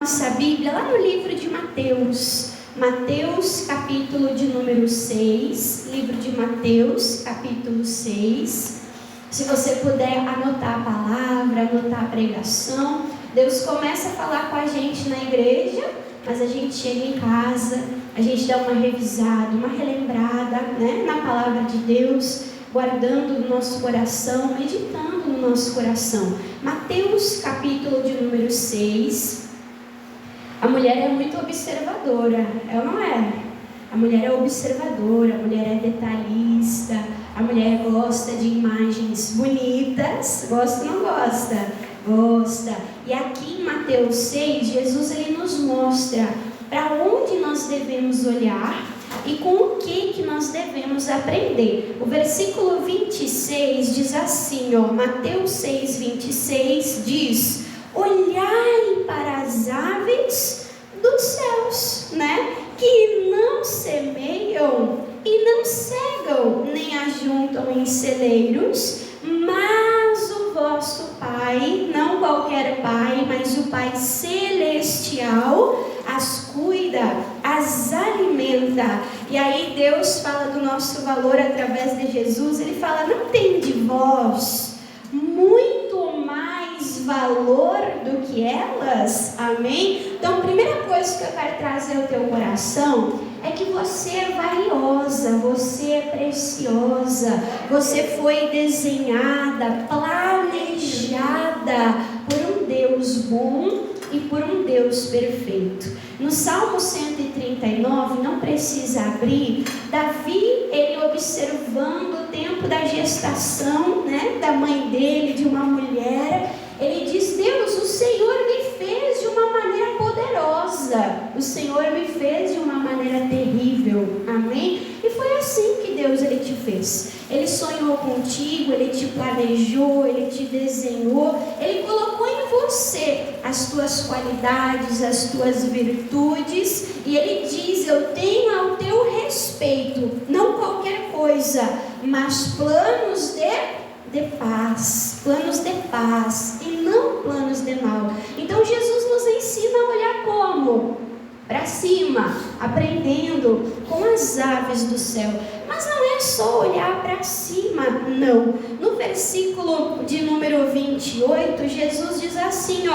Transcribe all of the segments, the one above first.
Nossa Bíblia lá no livro de Mateus, Mateus capítulo de número 6, livro de Mateus capítulo 6. Se você puder anotar a palavra, anotar a pregação, Deus começa a falar com a gente na igreja, mas a gente chega em casa, a gente dá uma revisada, uma relembrada, na palavra de Deus, guardando no nosso coração, meditando no nosso coração. Mateus capítulo de número 6. A mulher é muito observadora, é ou não é? A mulher é observadora, a mulher é detalhista, a mulher gosta de imagens bonitas. Gosta ou não gosta? Gosta. E aqui em Mateus 6, Jesus ele nos mostra para onde nós devemos olhar e com o que nós devemos aprender. O versículo 26 diz assim, Mateus 6, 26 diz: olhai para as aves dos céus, que não semeiam e não cegam, nem ajuntam em celeiros, mas o vosso Pai, não qualquer Pai, mas o Pai celestial, as cuida, as alimenta. E aí Deus fala do nosso valor através de Jesus. Ele fala: não tem de vós muito mais valor do que elas? Amém? Então a primeira coisa que eu quero trazer ao teu coração é que você é valiosa, você é preciosa, você foi desenhada, planejada por um Deus bom e por um Deus perfeito. No Salmo 139, não precisa abrir, Davi, ele observando o tempo da gestação, da mãe dele, de uma mulher, ele diz: Deus, o Senhor me fez de uma maneira poderosa, o Senhor me fez de uma maneira terrível, amém? E foi assim que Deus ele te fez. Ele sonhou contigo, ele te planejou, ele te desenhou, ele colocou em você as tuas qualidades, as tuas virtudes, e ele diz: eu tenho ao teu respeito, não qualquer coisa, mas planos de paz e não planos de mal. Então Jesus nos ensina a olhar como? Para cima, aprendendo com as aves do céu. Mas não é só olhar para cima, não. No versículo de número 28, Jesus diz assim,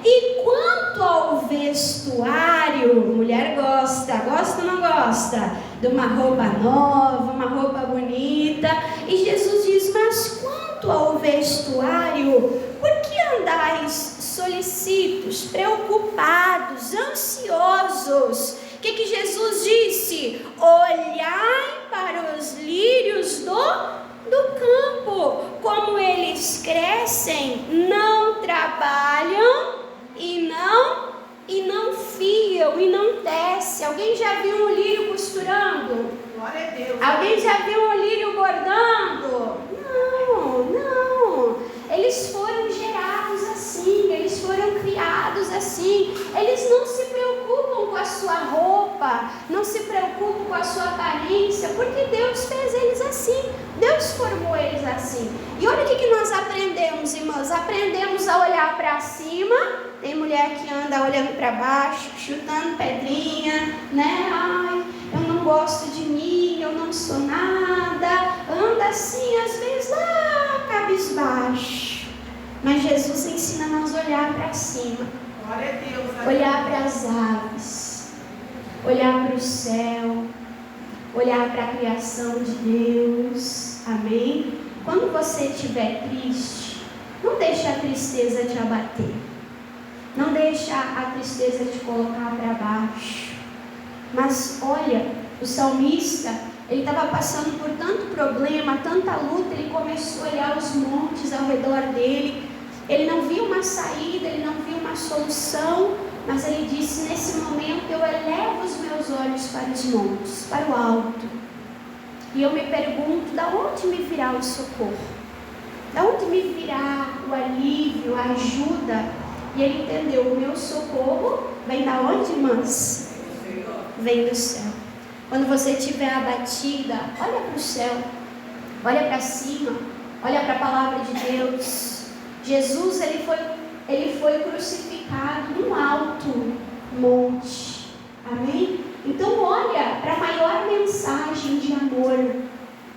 e quanto ao vestuário, mulher gosta ou não gosta? De uma roupa nova, uma roupa bonita. E Jesus diz: mas quanto ao vestuário, por que andais solícitos, preocupados, ansiosos? O que Jesus disse? Olhai para os lírios do campo, como eles crescem, não trabalham e não fiam e não tecem. Alguém já viu um lírio costurando? Glória a Deus. Alguém já viu um lírio bordando? Não. Eles foram gerados assim, eles foram criados assim. Eles não se preocupam com a sua roupa, não se preocupam com a sua aparência, porque Deus fez eles assim, Deus formou eles assim. E olha o que nós aprendemos, irmãs. Aprendemos a olhar para cima. Tem mulher que anda olhando para baixo, chutando pedrinha, ai, eu não gosto de mim, eu não sou nada, anda assim, às vezes lá, cabisbaixo. Mas Jesus ensina nós a olhar para cima. Glória a Deus. Olhar para as aves, olhar para o céu, olhar para a criação de Deus, amém? Quando você estiver triste, não deixe a tristeza te abater, não deixe a tristeza te colocar para baixo, mas olha, o salmista, ele estava passando por tanto problema, tanta luta, ele começou a olhar os montes ao redor dele. Ele não viu uma saída, ele não viu uma solução, mas ele disse: nesse momento eu elevo os meus olhos para os montes, para o alto, e eu me pergunto: da onde me virá o socorro? Da onde me virá o alívio, a ajuda? E ele entendeu: o meu socorro vem da onde, irmãs? Vem do céu. Quando você estiver abatida, olha para o céu, olha para cima, olha para a palavra de Deus. Jesus, ele foi ele foi crucificado num alto monte. Amém? Então olha para a maior mensagem de amor.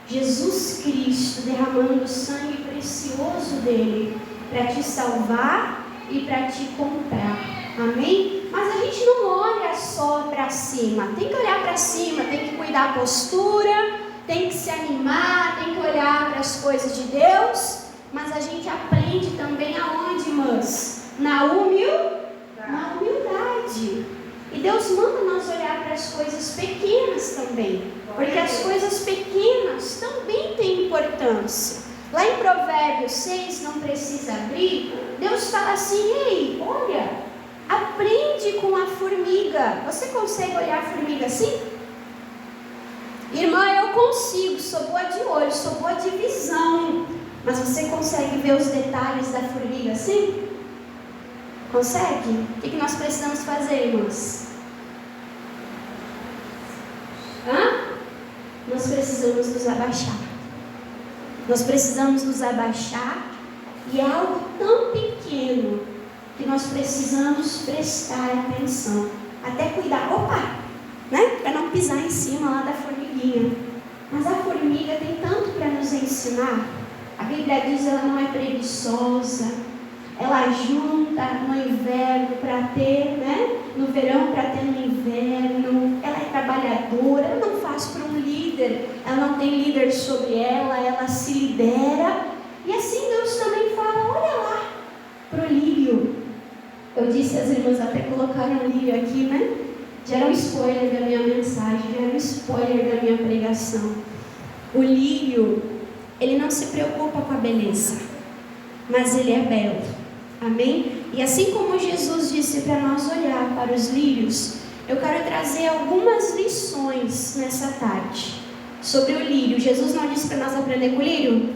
Jesus Cristo derramando o sangue precioso dele para te salvar e para te comprar. Amém? Mas a gente não olha só para cima. Tem que olhar para cima, tem que cuidar da postura, tem que se animar, tem que olhar para as coisas de Deus. Mas a gente aprende também aonde, irmãs? Na humildade. E Deus manda nós olhar para as coisas pequenas também. Porque as coisas pequenas também têm importância. Lá em Provérbios 6, não precisa abrir, Deus fala assim: ei, olha, aprende com a formiga. Você consegue olhar a formiga assim? Irmã, eu consigo, sou boa de olho, sou boa de visão. Mas você consegue ver os detalhes da formiga assim? Consegue? O que nós precisamos fazer, irmãs? Nós precisamos nos abaixar. Nós precisamos nos abaixar. E é algo tão pequeno que nós precisamos prestar atenção. Até cuidar, né? Para não pisar em cima lá da formiguinha. Mas a formiga tem tanto para nos ensinar. A Bíblia diz que ela não é preguiçosa. Ela junta no inverno para ter, né? No verão para ter no inverno. Ela é trabalhadora, ela não faz para um líder. Ela não tem líder sobre ela, ela se lidera. E assim Deus também fala: olha lá para o lírio. Eu disse, as irmãs até colocaram o lírio aqui, né? Já era um spoiler da minha mensagem, já era um spoiler da minha pregação. O lírio, ele não se preocupa com a beleza, mas ele é belo. Amém? E assim como Jesus disse para nós olhar para os lírios, eu quero trazer algumas lições nessa tarde sobre o lírio. Jesus não disse para nós aprender com o lírio?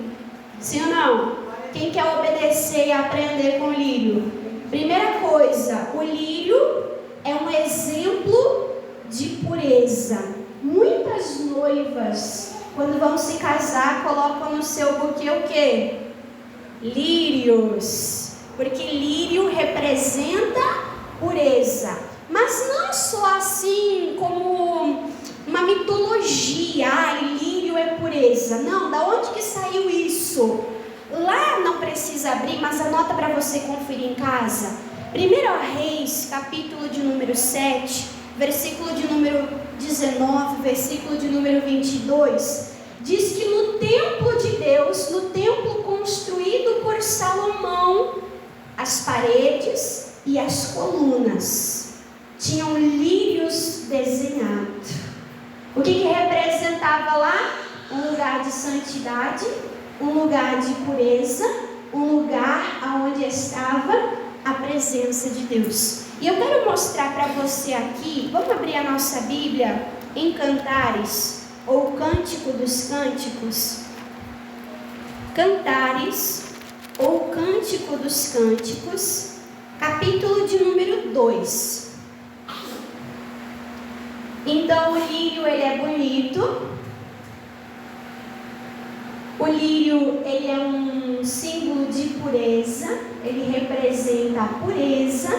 Sim ou não? Quem quer obedecer e aprender com o lírio? Primeira coisa, o lírio é um exemplo de pureza. Muitas noivas, quando vão se casar, colocam no seu buquê o quê? Lírios. Porque lírio representa pureza. Mas não só assim como uma mitologia, lírio é pureza. Não, da onde que saiu isso? Lá não precisa abrir, mas anota para você conferir em casa. 1 Reis, capítulo de número 7, versículo de número 19, versículo de número 22, diz que no templo de Deus, no templo construído por Salomão, as paredes e as colunas tinham lírios desenhados. O que representava lá? Um lugar de santidade, um lugar de pureza, um lugar onde estava a presença de Deus. E eu quero mostrar para você aqui, vamos abrir a nossa Bíblia em Cantares, ou Cântico dos Cânticos. Cantares, ou Cântico dos Cânticos, capítulo de número 2. Então o lírio, ele é bonito. O lírio, ele é um símbolo de pureza, ele representa a pureza.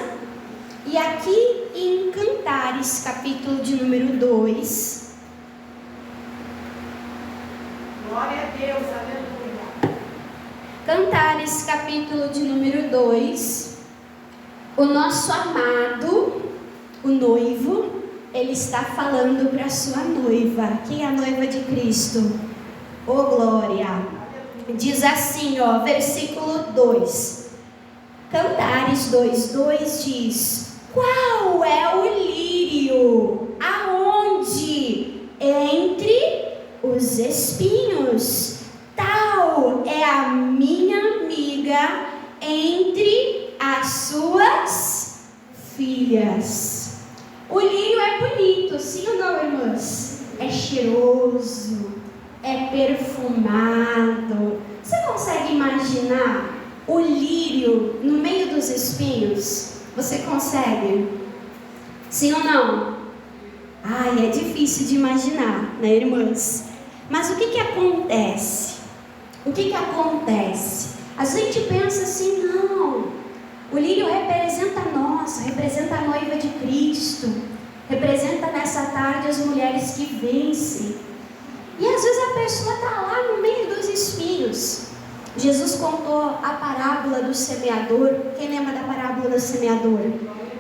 E aqui em Cantares, capítulo de número 2. Glória a Deus, aleluia. Cantares, capítulo de número 2. O nosso amado, o noivo, ele está falando para a sua noiva. Quem é a noiva de Cristo? Oh, glória! Diz assim, versículo 2. Cantares 2:2 diz: qual é o lírio? Aonde? Entre os espinhos. Tal é a minha amiga entre as suas filhas. O lírio é bonito, sim ou não, irmãs? É cheiroso, é perfumado. Você consegue imaginar o lírio no meio dos espinhos? Você consegue? Sim ou não? Ai, é difícil de imaginar, né, irmãs? Mas o que acontece? O que acontece? A gente pensa assim, não, O lírio representa nós, representa a noiva de Cristo, representa nessa tarde as mulheres que vencem. E às vezes a pessoa está lá no meio dos espinhos. Jesus contou a parábola do semeador. Quem lembra da parábola do semeador?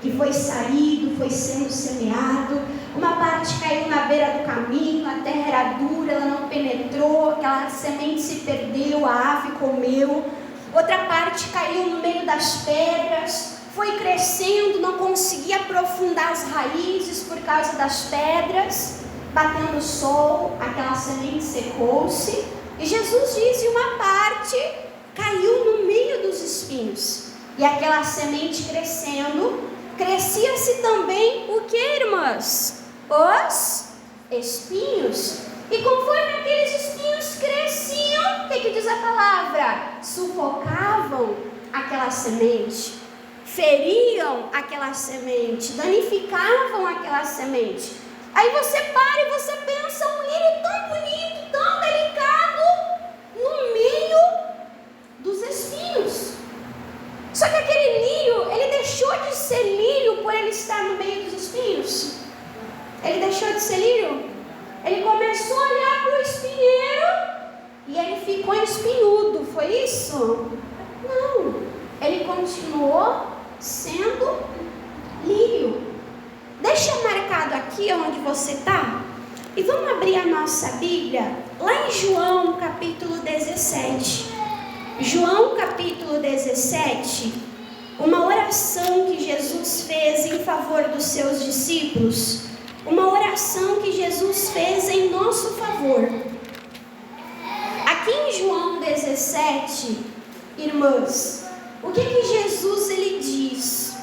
Que foi saído, foi sendo semeado. Uma parte caiu na beira do caminho, a terra era dura, ela não penetrou, aquela semente se perdeu, a ave comeu. Outra parte caiu no meio das pedras, foi crescendo, não conseguia aprofundar as raízes por causa das pedras. Batendo o sol, aquela semente secou-se. E Jesus diz, e uma parte caiu no meio dos espinhos. E aquela semente crescendo, crescia-se também o que, irmãs? Os espinhos. E conforme aqueles espinhos cresciam, o que diz a palavra? Sufocavam aquela semente, feriam aquela semente, danificavam aquela semente. Aí você para e você pensa, um lírio tão bonito, tão delicado, no meio dos espinhos. Só que aquele lírio, ele deixou de ser lírio por ele estar no meio dos espinhos. Ele deixou de ser lírio. Ele começou a olhar para o espinheiro e ele ficou espinhudo, foi isso? Não, ele continuou sendo lírio. Deixa marcado aqui onde você está. E vamos abrir a nossa Bíblia lá em João capítulo 17. João capítulo 17, uma oração que Jesus fez em favor dos seus discípulos. Uma oração que Jesus fez em nosso favor. Aqui em João 17, irmãs, o que Jesus ele diz?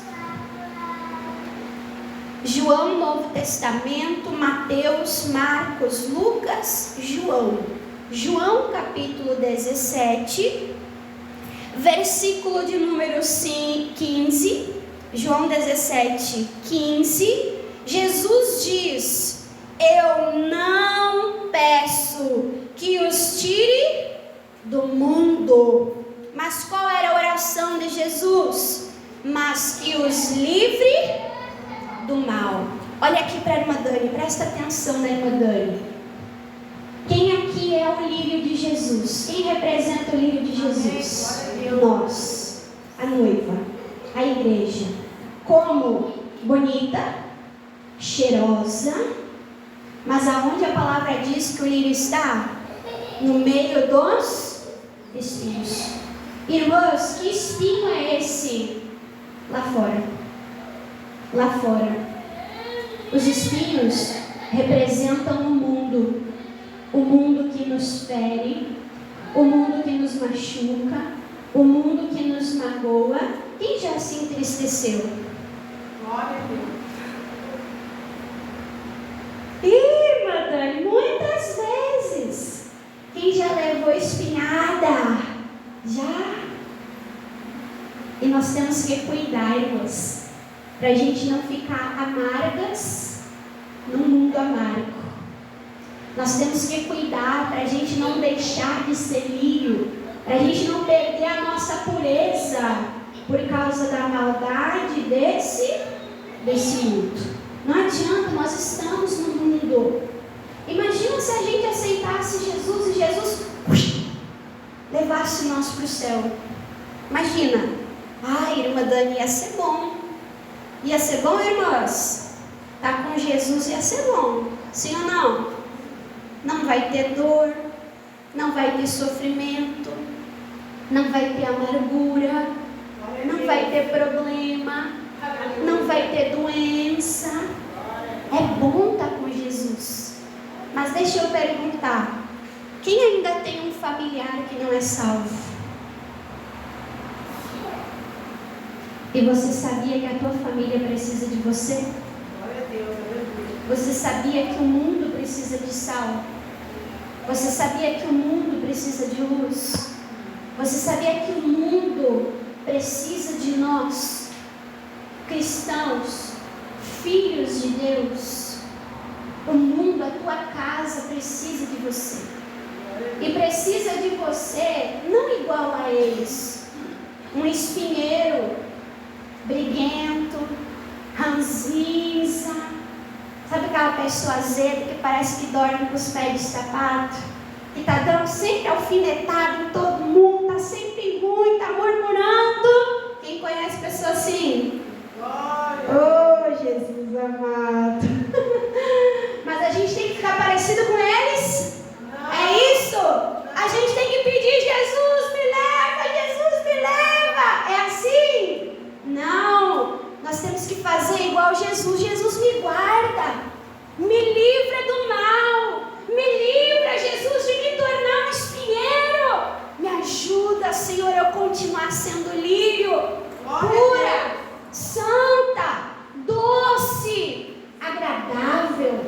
João, Novo Testamento, Mateus, Marcos, Lucas, João. João capítulo 17, versículo de número 15. João 17, 15. Jesus diz, eu não peço que os tire do mundo. Mas qual era a oração de Jesus? Mas que os livre do mal. Olha aqui para a irmã Dani, presta atenção na irmã Dani. Quem aqui é o lírio de Jesus? Quem representa o lírio de Jesus? Nós, a noiva, a igreja. Como? Bonita, cheirosa, mas aonde a palavra diz que o lírio está? No meio dos espinhos. Irmãos, que espinho é esse? Lá fora. Lá fora. Os espinhos representam o mundo que nos fere, o mundo que nos machuca, o mundo que nos magoa. Quem já se entristeceu? Glória a Deus. Irmã Dani, muitas vezes. Quem já levou espinhada? Já. E nós temos que cuidar, irmãs, para a gente não ficar amargas no mundo amargo. Nós temos que cuidar para a gente não deixar de ser lírio, para a gente não perder a nossa pureza por causa da maldade desse mundo. Não adianta, nós estamos no mundo. Imagina se a gente aceitasse Jesus e Jesus levasse nós para o céu. Imagina. Ai, irmã Dani, ia ser bom. Ia ser bom, irmãs? Tá com Jesus ia ser bom. Sim ou não? Não vai ter dor, não vai ter sofrimento, não vai ter amargura, não vai ter problema, não vai ter doença. É bom estar com Jesus. Mas deixa eu perguntar, quem ainda tem um familiar que não é salvo? E você sabia que a tua família precisa de você? Glória a Deus, aleluia. Você sabia que o mundo precisa de sal? Você sabia que o mundo precisa de luz? Você sabia que o mundo precisa de nós, cristãos, filhos de Deus? O mundo, a tua casa precisa de você. E precisa de você não igual a eles. Um espinheiro briguento, ranzinza. Sabe aquela pessoa azeda que parece que dorme com os pés de sapato? Que está dando sempre alfinetada em todo mundo, está sempre ruim, está murmurando. Quem conhece pessoa assim? Oh, Jesus amado. Mas a gente tem que ficar parecido com eles? Não. É isso? A gente tem que pedir: Jesus me leva. É assim? Não. Nós temos que fazer igual Jesus. Jesus me guarda, me livra do mal, me livra, Jesus, de me tornar um espinheiro. Me ajuda, Senhor, eu continuar sendo lírio, pura, santa, doce, agradável,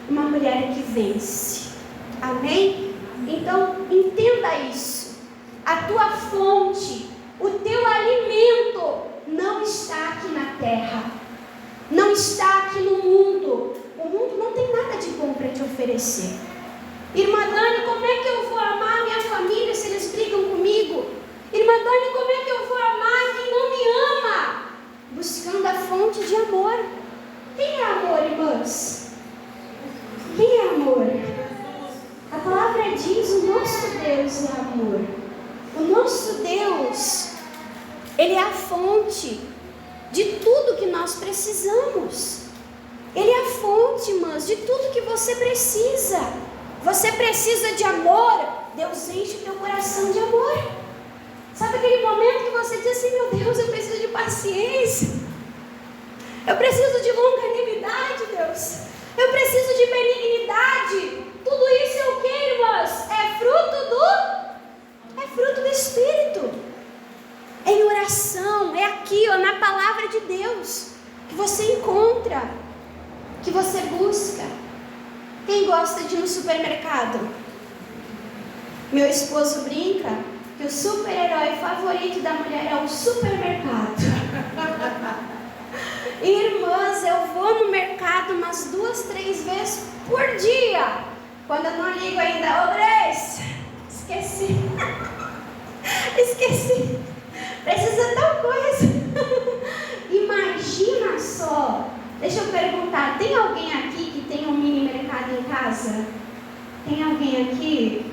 uma mulher que vence. Amém? Então, entenda isso. A tua fonte, o teu alimento não está aqui na terra, não está aqui no mundo. O mundo não tem nada de bom para te oferecer. Irmã Dani, como é que eu vou amar minha família se eles brigam comigo? Irmã Dani, como é que eu vou amar quem não me ama? Buscando a fonte de amor. Quem é amor, irmãs? Quem é amor? A palavra diz: o nosso Deus é amor. O nosso Deus, Ele é a fonte de tudo que nós precisamos. Ele é a fonte, irmãs, de tudo que você precisa. Você precisa de amor, Deus enche o teu coração de amor. Sabe aquele momento que você diz assim: meu Deus, eu preciso de paciência, eu preciso de longanimidade, Deus, eu preciso de benignidade. Tudo isso é o que, irmãs? É fruto do Espírito. É em oração, é aqui, ó, na palavra de Deus, que você encontra, que você busca. Quem gosta de ir no supermercado? Meu esposo brinca que o super-herói favorito da mulher é o supermercado. Irmãs, eu vou no mercado umas 2, 3 vezes por dia. Quando eu não ligo ainda: ô Grace, esqueci. Precisa tal coisa. Imagina só. Deixa eu perguntar: tem alguém aqui que tem um mini mercado em casa? Tem alguém aqui?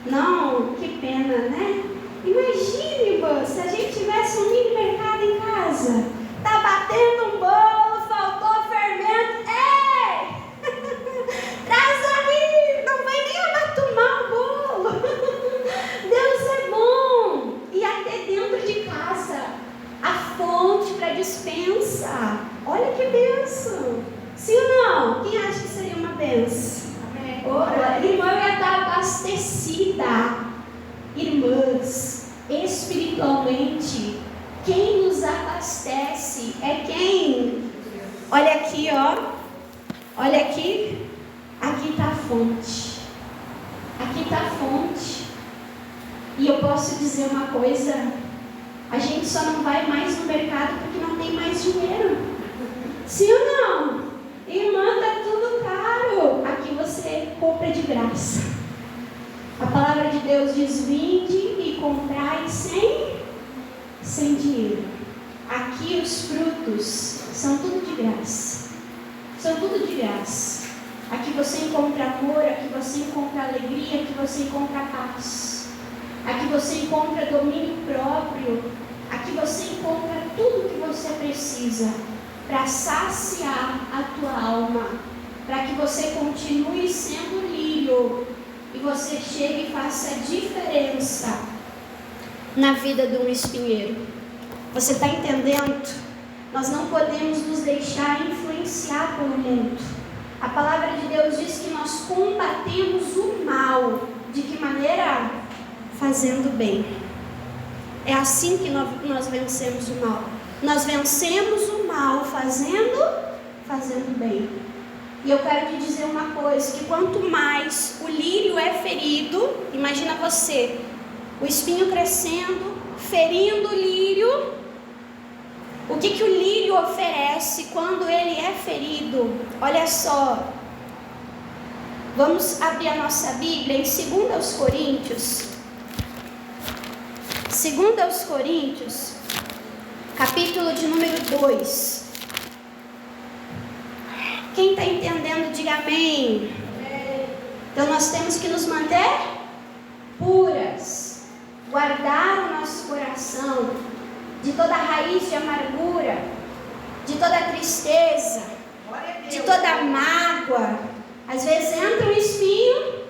Não? Que pena, né? Imagine, irmã, se a gente tivesse um mini mercado em casa. Tá batendo um bolo, faltou fermento. Ei! Traz aí! Não vai nem abatumar o bolo. Deus é bom. E até dentro de casa, a fonte para dispensa. Olha que bênção. Sim ou não? Quem acha que seria uma bênção? Amém. Oh, irmã, eu ia estar abastecida. Irmãs, espiritualmente, quem nos abastece é quem? Olha aqui, ó. Olha aqui. Aqui está a fonte. Aqui está a fonte. E eu posso dizer uma coisa: a gente só não vai mais no mercado porque não tem mais dinheiro. Sim ou não? Irmã, está tudo caro. Aqui você compra de graça. A palavra de Deus diz: vinde e comprai sem dinheiro. Aqui os frutos são tudo de graça. São tudo de graça. Aqui você encontra amor, aqui você encontra alegria, aqui você encontra paz. Aqui você encontra domínio próprio. Aqui você encontra tudo que você precisa para saciar a tua alma, para que você continue sendo lírio e você chegue e faça diferença na vida de um espinheiro. Você está entendendo? Nós não podemos nos deixar influenciar pelo mundo. A palavra de Deus diz que nós combatemos o mal. De que maneira? Fazendo bem. É assim que nós vencemos o mal. Nós vencemos o mal fazendo bem. E eu quero te dizer uma coisa: que quanto mais o lírio é ferido, imagina você, o espinho crescendo, ferindo o lírio. O que o lírio oferece quando ele é ferido? Olha só. Vamos abrir a nossa Bíblia em 2 Coríntios. 2 Coríntios, capítulo de número 2. Quem está entendendo, diga amém. Então nós temos que nos manter puras, guardar o nosso coração de toda raiz de amargura, de toda tristeza, de toda mágoa. Às vezes entra um espinho,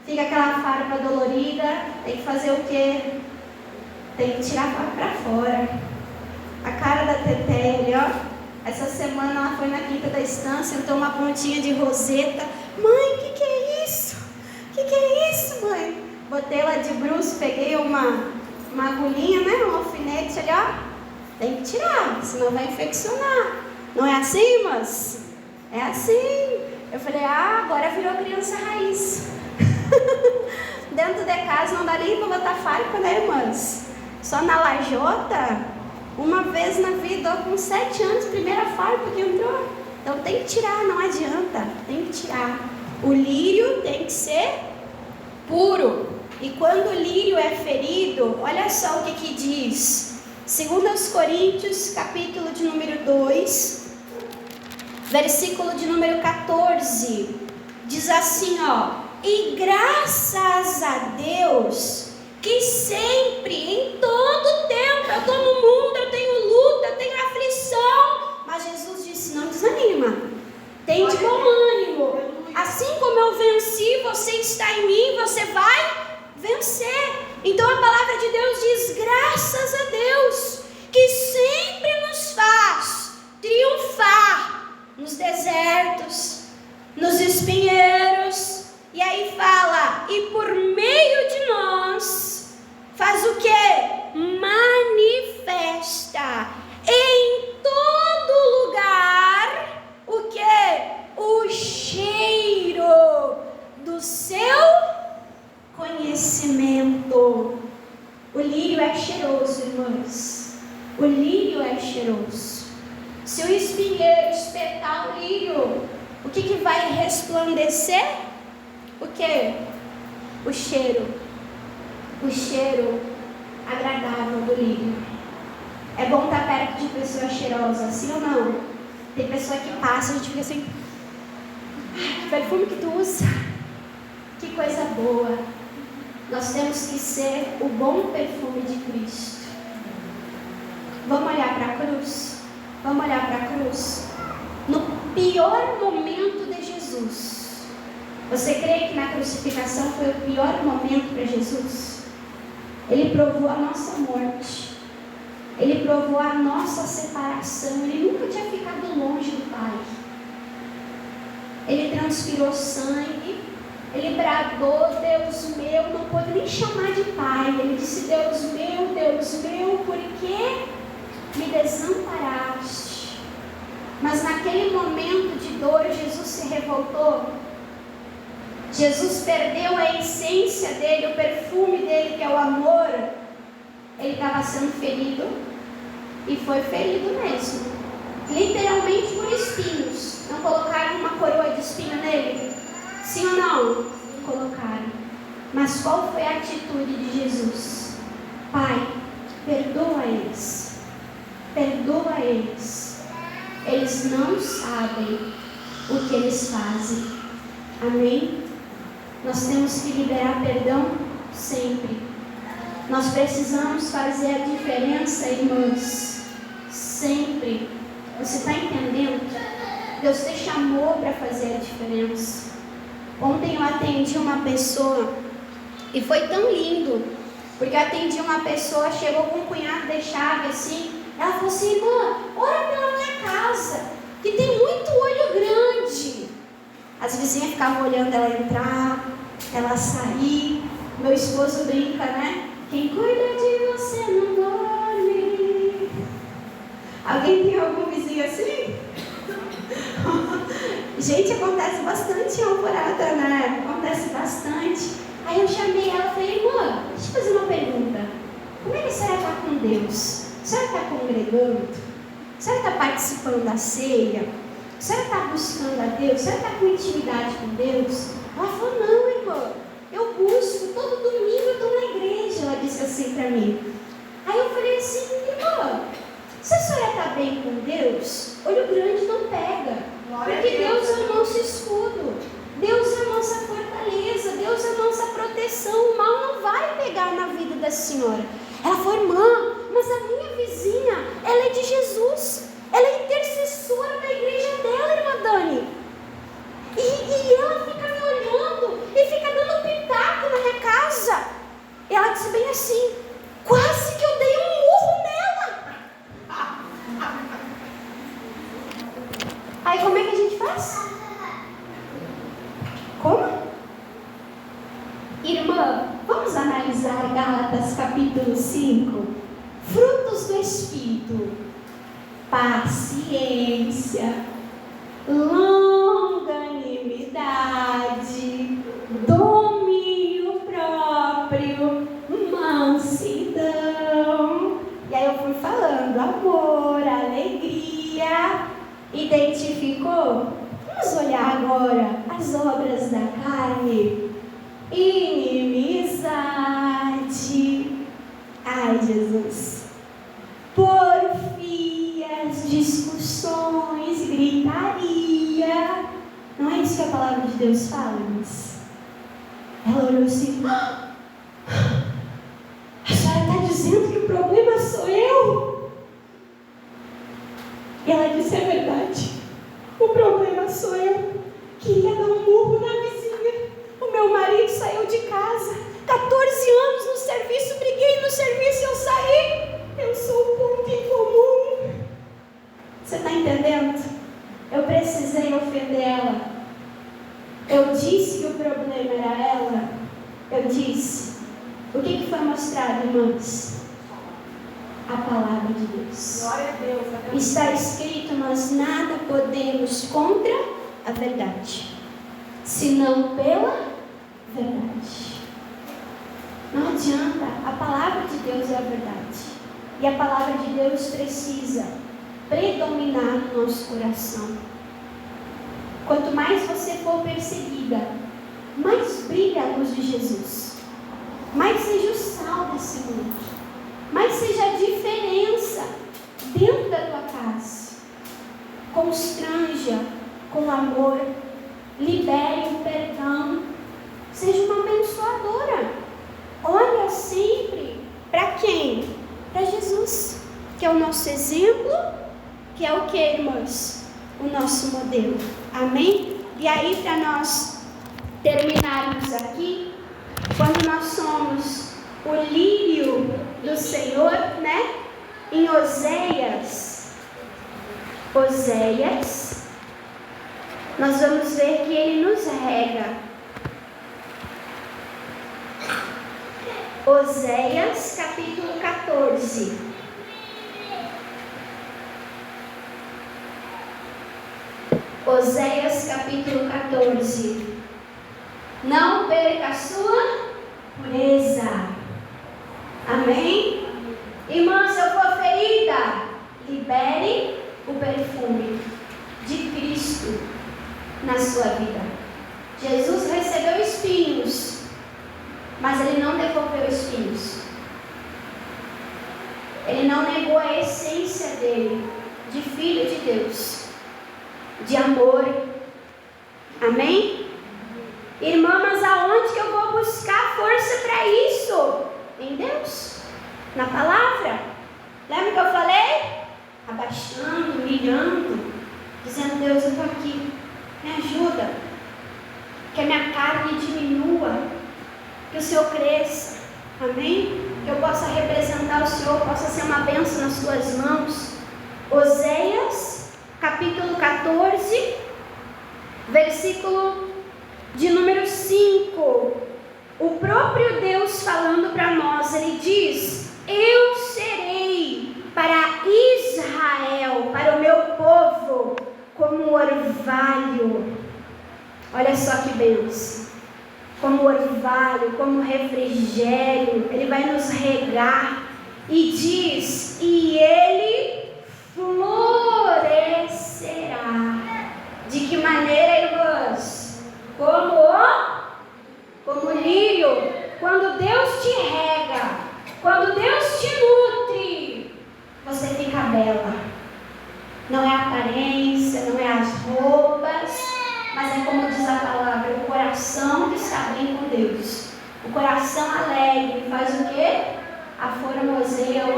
fica aquela farpa dolorida, tem que fazer o quê? Tem que tirar a farpa para fora. A cara da Teté ali, ó. Essa semana ela foi na Quinta da Estância, entrou uma pontinha de roseta. Mãe, o que é isso? O que é isso, mãe? Botei ela de bruço, peguei uma agulhinha, né? Um alfinete ali, ó. Tem que tirar, senão vai infeccionar. Não é assim, irmãs? É assim. Eu falei, agora virou criança raiz. Dentro de casa não dá nem para botar farpa, né, irmãs? Só na lajota. Uma vez na vida, com 7 anos, primeira farpa que entrou. Então tem que tirar, não adianta. Tem que tirar. O lírio tem que ser puro. E quando o lírio é ferido, olha só o que diz. 2 Coríntios, capítulo de número 2, versículo de número 14. Diz assim, ó. E graças a Deus, que sempre, em todo tempo, eu estou no mundo, eu tenho luta, eu tenho aflição. Mas Jesus disse, não desanima. Tem de bom ânimo. Assim como eu venci, você está em mim, você vai vencer. Então a palavra de Deus diz, graças a Deus, que sempre nos faz triunfar nos desertos, nos espinheiros. E aí fala, e por meio de nós, faz o que? Manifesta em todo lugar, o que? O cheiro do seu conhecimento. O lírio é cheiroso, irmãos. O lírio é cheiroso. Se o espinheiro espetar o lírio, o que vai resplandecer? O que? O cheiro. O cheiro agradável do lírio. É bom estar perto de pessoas cheirosas, sim ou não? Tem pessoa que passa, a gente fica assim, que perfume que tu usa? Que coisa boa. Nós temos que ser o bom perfume de Cristo. Vamos olhar para a cruz? Vamos olhar para a cruz? No pior momento de Jesus, você crê que na crucificação foi o pior momento para Jesus? Ele provou a nossa morte. Ele provou a nossa separação. Ele nunca tinha ficado longe do Pai. Ele transpirou sangue. Ele bradou, Deus meu, não pôde nem chamar de Pai. Ele disse, Deus meu, por que me desamparaste? Mas naquele momento de dor, Jesus se revoltou. Jesus perdeu a essência dele, o perfume dele, que é o amor. Ele estava sendo ferido, e foi ferido mesmo, literalmente por espinhos. Não colocaram uma coroa de espinho nele? Sim ou não? Colocaram. Mas qual foi a atitude de Jesus? Pai, perdoa eles. Perdoa eles. Eles não sabem o que eles fazem. Amém? Nós temos que liberar perdão sempre. Nós precisamos fazer a diferença, irmãos. Sempre. Você está entendendo? Deus te chamou para fazer a diferença. Ontem eu atendi uma pessoa e foi tão lindo, porque eu atendi uma pessoa, chegou com um punhado de chave assim. Ela falou assim, irmã, ora pela minha casa, que tem muito olho grande. As vizinhas ficavam olhando ela entrar, ela sair. Meu esposo brinca, né? Quem cuida de você não dorme. Alguém tem algum vizinho assim? Gente, acontece bastante em Alvorada, né? Acontece bastante. Aí eu chamei ela e falei, irmã, deixa eu fazer uma pergunta. Como é que a senhora está com Deus? A senhora está congregando? A senhora está participando da ceia? A senhora está buscando a Deus? A senhora está com intimidade com Deus? Ela falou, não, irmã, eu busco, todo domingo eu estou na igreja. Ela disse assim para mim. Aí eu falei assim, irmã, Se a senhora está bem com Deus, olho grande não pega. Glória a Porque Deus Deus. é o nosso escudo. Deus é a nossa fortaleza. Deus é a nossa proteção. O mal não vai pegar na vida da senhora. Ela foi irmã, mas a minha vizinha, ela é de Jesus. Ela é intercessora da igreja dela, irmã Dani. E ela fica me olhando e fica dando pitaco na minha casa. E ela disse bem assim: quase que eu dei um murro nela. Aí como é que a gente faz? Como? Irmã, vamos analisar Gálatas capítulo 5. Frutos do Espírito: paciência, longanimidade, domínio próprio, mansidão. E aí eu fui falando: amor, alegria. Identificou? Vamos olhar agora as obras da carne. Inimizade. Ai, Jesus. Porfias, discussões, gritaria. Não é isso que a palavra de Deus fala, mas ela olhou assim: a senhora está dizendo que o problema sou eu? E ela disse: é verdade, o problema sou eu. Queria dar um murro na vizinha. O meu marido saiu de casa, 14 anos no serviço, briguei no serviço e eu saí. Eu sou o ponto em comum. Você está entendendo? Eu precisei ofender ela. Eu disse que o problema era ela. Eu disse. O que foi mostrado, irmãos? A palavra de Deus. Glória a Deus. Está escrito: nós nada podemos contra a verdade, senão pela verdade. Não adianta, a palavra de Deus é a verdade. E a palavra de Deus precisa predominar no nosso coração. Quanto mais você for perseguida, mais brilha a luz de Jesus. Mais seja o sal desse mundo. Mais seja a diferença dentro da tua casa. Constranja com amor. Libere o perdão. Seja uma abençoadora. Olha sempre para quem? Para Jesus, que é o nosso exemplo, que é o que, irmãos? O nosso modelo. Amém? E aí, para nós terminarmos aqui, quando nós somos o lírio do Senhor, né? Em Oséias, nós vamos ver que Ele nos rega. Oséias, capítulo 14. Oséias, capítulo 14. Não perca a sua pureza. Amém? Irmã, se eu for ferida, libere o perfume de Cristo na sua vida. Jesus recebeu espinhos, mas Ele não devolveu espinhos. Ele não negou a essência dele, de Filho de Deus, de amor. Amém? Irmã, mas aonde que eu vou buscar força para isso? Em Deus, na palavra. Lembra que eu falei? Abaixando, humilhando, dizendo: Deus, eu estou aqui, me ajuda, que a minha carne diminua, que o Senhor cresça. Amém? Que eu possa representar o Senhor, possa ser uma bênção nas suas mãos. Oséias, capítulo 14, versículo de número 5. O próprio Deus falando para nós, Ele diz: eu serei para Israel, para o meu povo, como orvalho. Olha só que bênção. Como orvalho, como refrigério. Ele vai nos regar. E diz: e ele florescerá. De que maneira, irmãs? Como lírio. Quando Deus te rega, quando Deus te nutre, você fica bela. O coração alegre faz o quê? Aformoseia o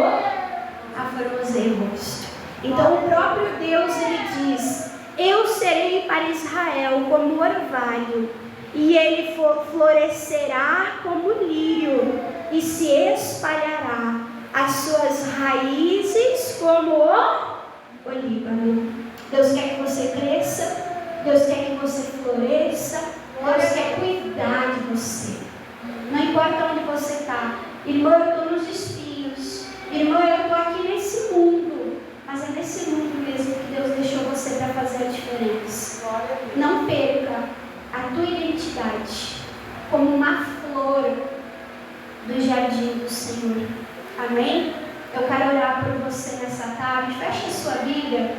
rosto. Então o próprio Deus, ele diz: eu serei para Israel como orvalho, e ele florescerá como lírio, e se espalhará as suas raízes como o Líbano. Deus quer que você cresça, Deus quer que você floresça, Deus quer cuidar de você. Não importa onde você está. Irmão, eu estou nos espinhos. Irmão, eu estou aqui nesse mundo. Mas é nesse mundo mesmo que Deus deixou você para fazer a diferença. Não perca a tua identidade como uma flor do jardim do Senhor. Amém? Eu quero orar por você nessa tarde. Feche a sua Bíblia.